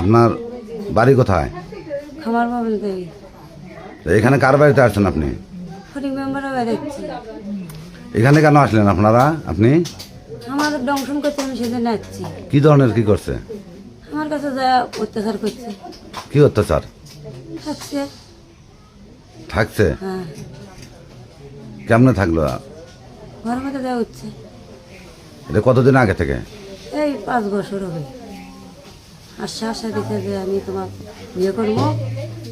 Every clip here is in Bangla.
আপনার বাড়ি কোথায়? খামার পাবেন দেবী এখানে কার বাড়িতে আসছেন আপনি? ফটিক মেম্বারও বেড়াচ্ছি। এখানে কেন আসলেন আপনারা? আপনি আমাদের দংশন করছে, আমি সেদিন আসছি। কি ধরনের কি করছে? আমার কাছে যা অত্যাচার করছে। কি অত্যাচার? থাকছে। থাকছে? হ্যাঁ, কেমনে থাকলো? ঘরের মধ্যে দেওয়া হচ্ছে। এটা কতদিন আগে থেকে? এই 5 বছর হবে। আশা দিতে যে আমি তোমার বিয়ে করবো,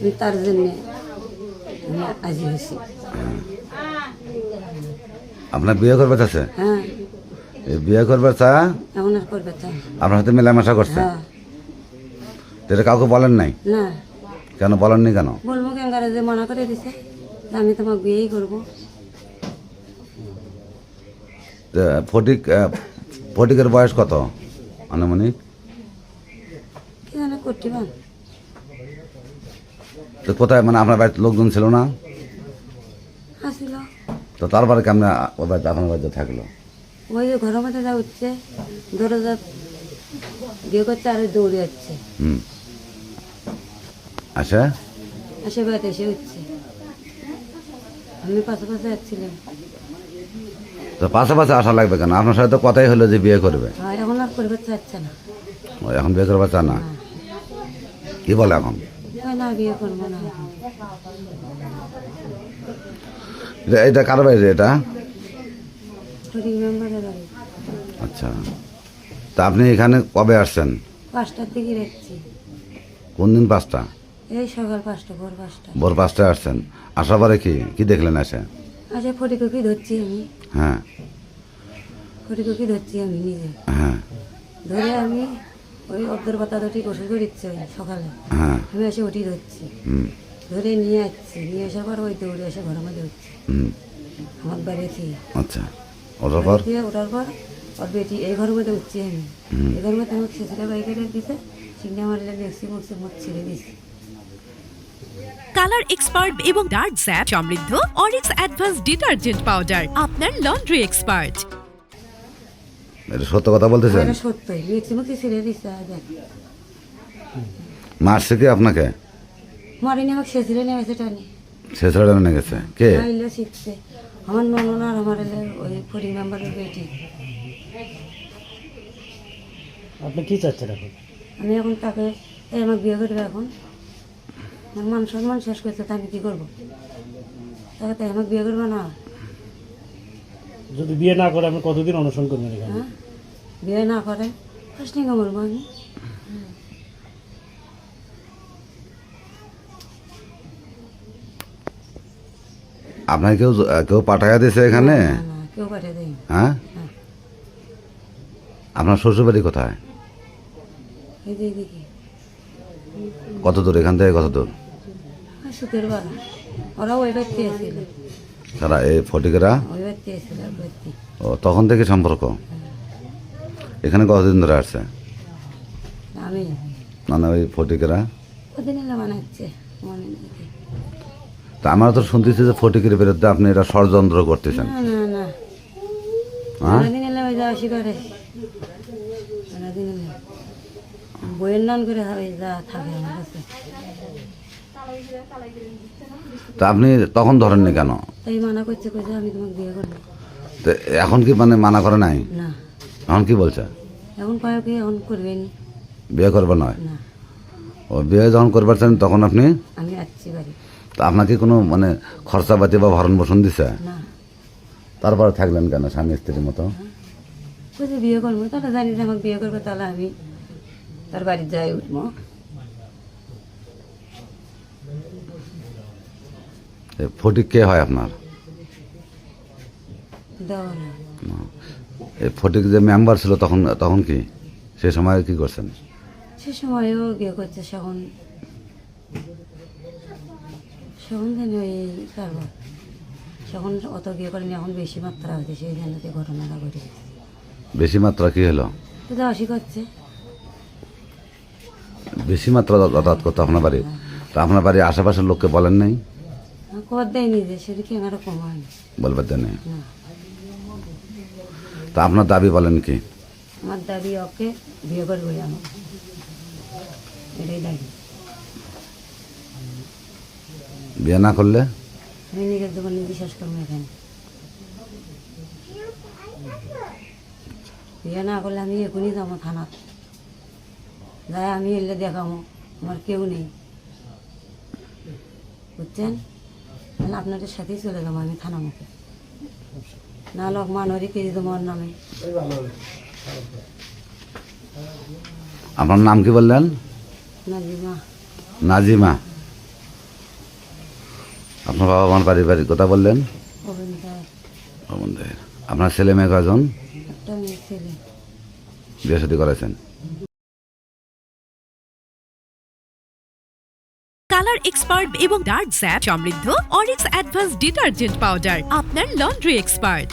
আমি তার জন্যে আমি আজি হয়েছি। আপনার বিয়ে করবে চাচ্ছে? হ্যাঁ, এই বিয়ে করবে চা এমন আর করবে চাই। আপনার সাথে মেলামেশা করছে? হ্যাঁ, তো এটা কাউকে বলেন নাই? না কেন বলেননি কেন? বলবো ক্যাঙ্গারে যে মানা করে দিছে যে আমি তোমার বিয়েই করবো। তো ফটিকের বয়স কত আনুমানিক? কি জানে করতে পান। তো কোথায়, মানে আপনার বাড়িতে লোকজন ছিল না? আসিল তো তারপরে কেমনে ওর বাড়িতে আপনার বাড়িতে থাকলো? ওই যে ঘরের মধ্যে যা উঠছে, ধরে যা বিয়ে করছে আর দৌড়ে যাচ্ছে। হুম, আচ্ছা। আসে বাড়িতে এসে উঠছে, আমি পাশে যাচ্ছিলাম। তো পাশাপাশি আসা লাগবে কেন? আপনার সাথে তো কথাই হলো যে বিয়ে করবে। আর এখন আর করবে চাচ্ছে না। ও এখন বিয়ে করবে চা না? কি বলে এখন? কয় না বিয়ে করবো না। এটা কার বাড়ি এটা? ফটিক মেম্বারের বাড়ি। আচ্ছা, তা আপনি এখানে কবে আসছেন? 5টার দিকে রাখছি। কোন দিন? 5টা? এই সকাল 5টা, ভোর 5টা। ভোর 5টায় আসছেন। আসার পরে কি দেখলেন এসে? আচ্ছা, ফটিককে ধরছি আমি। হ্যাঁ ফটিককে ধরছি আমি নিজে। হ্যাঁ ধরে আমি ওই অব্দর পাতা দুটি গোসল করে দিচ্ছি ওই সকালে। হ্যাঁ। আমি এসে উঠি ধরছি, হুম ধরে নিয়ে আসছি। নিয়ে আসার পর ওই দৌড়ে এসে ঘরের মধ্যে উঠছি হুম। আমার বাড়ি থেকে। আচ্ছা, ওটার পর? ওঠার পর ওর বেটি এই ঘরের মধ্যে উঠছি আমি। এই ঘরের মধ্যে আমার ছেলে বাইকে দিছে, সিগনে আমার দেখছি মুখছে মুখ ছেড়ে দিছি। কালার এক্সপার্ট এবং ডার্ক স্যাপ সমৃদ্ধ অরিক্স অ্যাডভান্স ডিটারজেন্ট পাউডার আপনার লন্ড্রি এক্সপার্ট। এটা সত্য কথা বলতেছেন? এটা সত্যই, দেখছি মুখে ছেড়ে দিছে। দেখ, মারছে কি আপনাকে? মারিনি, আমাকে সে ছেড়ে নেমেছে টানি। সে ছেলেটা নিয়ে গেছে কে? আইলে শিখছে আমার ননদ আর আমার এলে ওই ফটিক মেম্বারের বেটি। আপনি কি চাচ্ছেন এখন? আমি এখন তাকে এই আমার বিয়ে করবে এখন। আমার মান সম্মান শেষ করছে, তা আমি কী করবো? তাকে তাই আমাকে বিয়ে করবে না? যদি বিয়ে না করে আপনি কতদিন অনশন করবেন এখানে? হ্যাঁ, বিয়ে না করে ফার্স্ট নিয়ে মরবো আমি। আপনাকে কেউ পাঠাইয়া দিয়েছে এখানে? না, না, কেউ পাঠিয়ে দেয়। হ্যাঁ। হ্যাঁ। আপনার শ্বশুরবাড়ি কোথায়? এই যে এদিকে কত দূর এখান থেকে? কত দূর? সুখের বাড়া। ওরা ওই ব্যক্তি এসেছিল, তারা এই ফটিকেরা? ওই ব্যক্তি এসেছিল ব্যক্তি। ও তখন থেকে সম্পর্ক? এখানে কতদিন ধরে আসছে? আমি না ওই ফটিকেরা? ওদিন এলে বানাচ্ছে মনে নেই। তা আমরা তো শুনতেছি যে ফটিকের বিরুদ্ধে আপনি এটা ষড়যন্ত্র করতেছেন। না না না, হ্যাঁ? ওদিন এলে ওই যা শিকারে ওদিন এলে বইয়ের নান করে ওই যা থাকে আমার কাছে। তা আপনি তখন ধরেননি কেন? তাই মানা করছে, কইছে আমি তোমাকে বিয়ে করবো। তো এখন কি মানে মানা করে নাই? না, এখন কি বলছে? এখন কয় কি এখন করবেনি। বিয়ে করবে নয়? না, ও বিয়ে যখন করবার চান তখন আপনি? আমি আসছি বাড়ি। তা আপনাকে কোনো মানে খরচাপাতি বা ভরণ পোষণ দিছে? না, তারপরে থাকলেন কেন স্বামী স্ত্রীর মতো? কইছে বিয়ে করবো, তাহলে জানি যে আমাকে বিয়ে করবে, তাহলে আমি তার বাড়ি যাই উঠবো। ফটিক কে হয় আপনার? দেওয়া না, এই ফটিক যে মেম্বার ছিল তখন তখন কি সে সময় কি করছেন? সে সময়ও বিয়ে করছে। সেখন সেখন যেন ওই কারবার সেখন অত বিয়ে করেনি, এখন বেশি মাত্রা হয়েছে, সেই জন্য যে ঘটনাটা ঘটে গেছে। বেশি মাত্রা কি হলো? তো যাওয়া করছে। বেশি মাত্রা যাতায়াত করতো আপনার বাড়ি? তা আপনার বাড়ির আশেপাশের লোককে বলেন নাই? কর দেয়নি যে সেদিকে আমার কমায় বলবার জন্য? না। তা আপনার দাবি বলেন কি? আমার দাবি ওকে বিয়ে করবো আমার। এটাই লাগে। বিয়ে না করলে আমি নিজের দোকানে বিশ্বাস করবো এখানে। বিয়ে না করলে আমি এখনই যাবো থানা, যাই আমি এলে দেখাবো আমার কেউ নেই, বুঝছেন? তাহলে আপনাদের সাথেই চলে যাবো আমি থানা মুখে, না লোক মানরি কেজি দেবো ওর নামে। আপনার নাম কি বললেন? নাজিমা। নাজিমা। আপনার বাবা মার পারিবারিক কথা বললেন? অভিনয় আপনার ছেলে মেয়ে কজন? একটা মেয়ে ছেলে। বিয়ে শাদী করেছেন? কালার এক্সপার্ট এবং ডার্ক স্যাপ সমৃদ্ধ অরিক্স অ্যাডভান্স ডিটারজেন্ট পাউডার আপনার লন্ড্রি এক্সপার্ট।